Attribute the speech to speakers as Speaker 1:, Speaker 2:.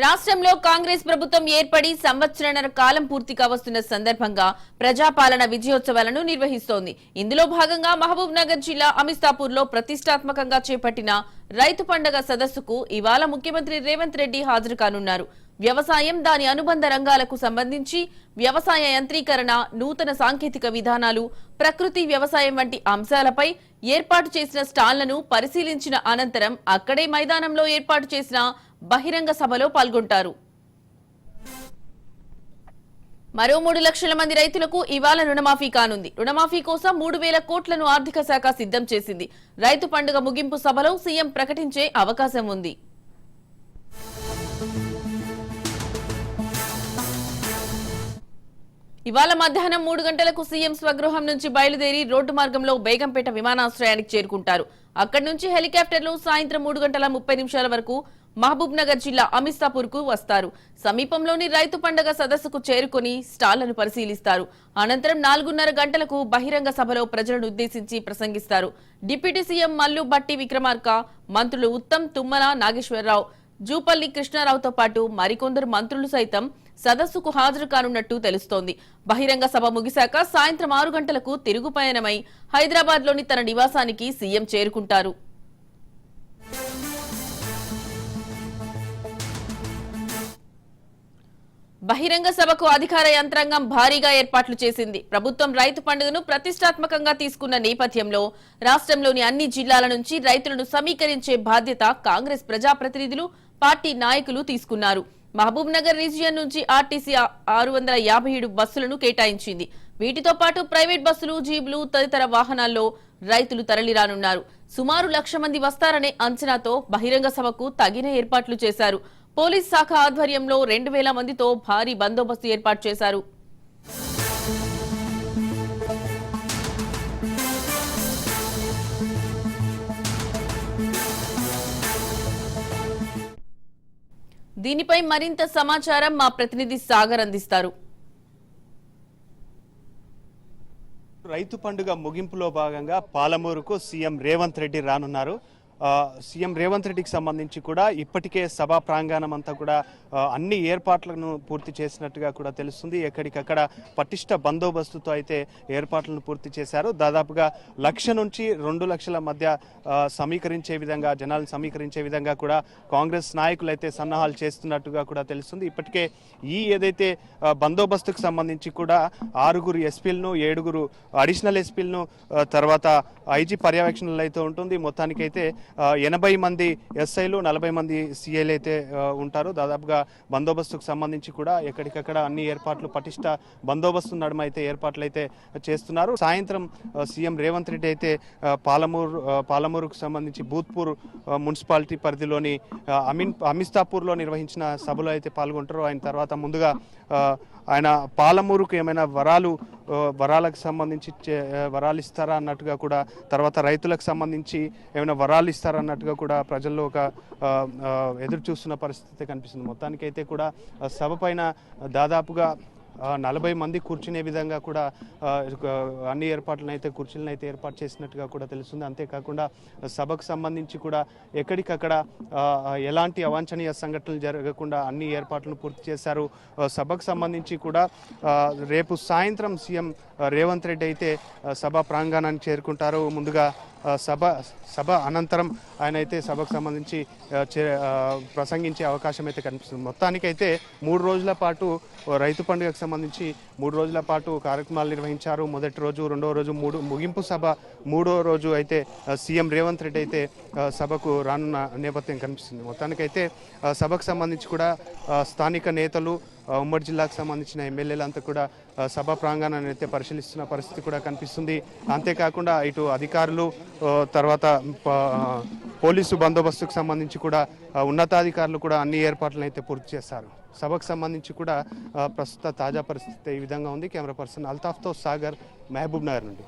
Speaker 1: రాష్ట్రంలో కాంగ్రెస్ ప్రభుత్వం ఏర్పడి సంవత్సరన్నర కాలం పూర్తి కావస్తున్న సందర్భంగా ప్రజాపాలన విజయోత్సవాలను నిర్వహిస్తోంది. ఇందులో భాగంగా మహబూబ్ నగర్ జిల్లా అమిస్తాపూర్లో ప్రతిష్టాత్మకంగా చేపట్టిన రైతు పండుగ సదస్సుకు ఇవాళ ముఖ్యమంత్రి రేవంత్ రెడ్డి హాజరు కానున్నారు. వ్యవసాయం, దాని అనుబంధ రంగాలకు సంబంధించి వ్యవసాయ యంత్రీకరణ, నూతన సాంకేతిక విధానాలు, ప్రకృతి వ్యవసాయం వంటి అంశాలపై ఏర్పాటు చేసిన స్టాళ్లను పరిశీలించిన అనంతరం అక్కడే మైదానంలో ఏర్పాటు చేసిన బహిరంగ సభలో పాల్గొంటారు. మరో 3 లక్షల మంది రైతులకు ఇవాళ రుణమాఫీ కానుంది. రుణమాఫీ కోసం 3,000 కోట్లను ఆర్థిక శాఖ సిద్ధం చేసింది. రైతు పండుగ ముగింపు సభలో సీఎం ప్రకటించే అవకాశం ఉంది. ఇవాళ మధ్యాహ్నం 3 గంటలకు సీఎం స్వగృహం నుంచి బయలుదేరి రోడ్డు మార్గంలో బేగంపేట విమానాశ్రయానికి చేరుకుంటారు. అక్కడి నుంచి హెలికాప్టర్లో సాయంత్రం 3:30 వరకు మహబూబ్ నగర్ జిల్లా అమిస్తాపూర్ కు వస్తారు. సమీపంలోని రైతు పండుగ సదస్సుకు చేరుకుని స్టాళ్లను పరిశీలిస్తారు. అనంతరం 4:30 గంటలకు బహిరంగ సభలో ప్రజలను ఉద్దేశించి ప్రసంగిస్తారు. డిప్యూటీ సీఎం మల్లు భట్టి విక్రమార్క, మంత్రులు ఉత్తమ్, తుమ్మల నాగేశ్వరరావు, జూపల్లి కృష్ణారావుతో పాటు మరికొందరు మంత్రులు సైతం సదస్సుకు హాజరు కానున్నట్టు తెలుస్తోంది. బహిరంగ సభ ముగిశాక సాయంత్రం 6 గంటలకు తిరుగు పయనమై హైదరాబాద్ లోని తన నివాసానికి సీఎం చేరుకుంటారు. బహిరంగ సభకు అధికార యంత్రాంగం భారీగా ఏర్పాట్లు చేసింది. ప్రభుత్వం రైతు పండుగను ప్రతిష్టాత్మకంగా తీసుకున్న నేపథ్యంలో రాష్ట్రంలోని అన్ని జిల్లాల నుంచి రైతులను సమీకరించే బాధ్యత కాంగ్రెస్ ప్రజాప్రతినిధులు, పార్టీ నాయకులు తీసుకున్నారు. మహబూబ్ నగర్ రీజియన్ నుంచి ఆర్టీసీ 657 బస్సులను కేటాయించింది. వీటితో పాటు ప్రైవేట్ బస్సులు, జీబులు తదితర వాహనాల్లో రైతులు తరలిరానున్నారు. సుమారు 1,00,000 మంది వస్తారనే అంచనాతో బహిరంగ సభకు తగిన ఏర్పాట్లు చేశారు. పోలీస్ శాఖ ఆధ్వర్యంలో 2,000 మందితో భారీ బందోబస్తు ఏర్పాటు చేశారు. దీనిపై మరింత సమాచారం మా ప్రతినిధి సాగర్ అందిస్తారు.
Speaker 2: రైతు పండుగ ముగింపులో భాగంగా పాలమూరుకు సీఎం రేవంత్ రెడ్డి రానున్నారు. సీఎం రేవంత్ రెడ్డికి సంబంధించి కూడా ఇప్పటికే సభా ప్రాంగణం అంతా కూడా అన్ని ఏర్పాట్లను పూర్తి చేసినట్టుగా కూడా తెలుస్తుంది. ఎక్కడికక్కడ పటిష్ట బందోబస్తుతో అయితే ఏర్పాట్లను పూర్తి చేశారు. దాదాపుగా 1,00,000 నుంచి 2 లక్షల మధ్య సమీకరించే విధంగా, జనాలను సమీకరించే విధంగా కూడా కాంగ్రెస్ నాయకులు అయితే సన్నాహాలు చేస్తున్నట్టుగా కూడా తెలుస్తుంది. ఇప్పటికే ఏదైతే బందోబస్తుకు సంబంధించి కూడా 6 ఎస్పీలను, 7 అడిషనల్ ఎస్పీలను, తర్వాత ఐజీ పర్యవేక్షణలు అయితే ఉంటుంది. మొత్తానికైతే 80 మంది ఎస్ఐలు, 40 మంది సిఐలు అయితే ఉంటారు. దాదాపుగా బందోబస్తుకు సంబంధించి కూడా ఎక్కడికక్కడ అన్ని ఏర్పాట్లు, పటిష్ట బందోబస్తు నడుమ అయితే ఏర్పాట్లు అయితే చేస్తున్నారు. సాయంత్రం సీఎం రేవంత్ రెడ్డి అయితే పాలమూరుకు సంబంధించి భూత్పూర్ మున్సిపాలిటీ పరిధిలోని అమిస్తాపూర్లో నిర్వహించిన సభలో అయితే పాల్గొంటారు. ఆయన తర్వాత ముందుగా ఆయన పాలమూరుకు ఏమైనా వరాలకు సంబంధించి వరాలు ఇస్తారా అన్నట్టుగా కూడా, తర్వాత రైతులకు సంబంధించి ఏమైనా వరాలు ఇస్తారా అన్నట్టుగా కూడా ప్రజల్లో ఒక ఎదురు చూస్తున్న పరిస్థితి కనిపిస్తుంది. మొత్తానికైతే కూడా సభ పైన దాదాపుగా 40 మంది కూర్చునే విధంగా కూడా అన్ని ఏర్పాట్లను అయితే, కుర్చీలను అయితే ఏర్పాటు చేసినట్టుగా కూడా తెలుస్తుంది. అంతేకాకుండా సభకు సంబంధించి కూడా ఎక్కడికక్కడ ఎలాంటి అవాంఛనీయ సంఘటనలు జరగకుండా అన్ని ఏర్పాట్లను పూర్తి చేశారు. సభకు సంబంధించి కూడా రేపు సాయంత్రం సీఎం రేవంత్ రెడ్డి అయితే సభ ప్రాంగణానికి చేరుకుంటారు. ముందుగా సభ అనంతరం ఆయన అయితే సభకు సంబంధించి ప్రసంగించే అవకాశం అయితే కనిపిస్తుంది. మొత్తానికైతే 3 రోజుల పాటు రైతు పండుగకు సంబంధించి 3 రోజుల పాటు కార్యక్రమాలు నిర్వహించారు. మొదటి రోజు, రెండవ రోజు, ముగింపు సభ, 3వ రోజు అయితే సీఎం రేవంత్ రెడ్డి అయితే సభకు రానున్న నేపథ్యం కనిపిస్తుంది. మొత్తానికైతే సభకు సంబంధించి కూడా స్థానిక నేతలు, ఉమ్మడి జిల్లాకు సంబంధించిన ఎమ్మెల్యేలంతా కూడా సభా ప్రాంగణాన్ని అయితే పరిశీలిస్తున్న పరిస్థితి కూడా కనిపిస్తుంది. అంతేకాకుండా ఇటు అధికారులు, తర్వాత పోలీసు బందోబస్తుకు సంబంధించి కూడా ఉన్నతాధికారులు కూడా అన్ని ఏర్పాట్లను అయితే పూర్తి చేశారు. సభకు సంబంధించి కూడా ప్రస్తుత తాజా పరిస్థితి ఈ విధంగా ఉంది. కెమెరా పర్సన్ అల్తాఫ్తో సాగర్, మహబూబ్ నగర్ నుండి.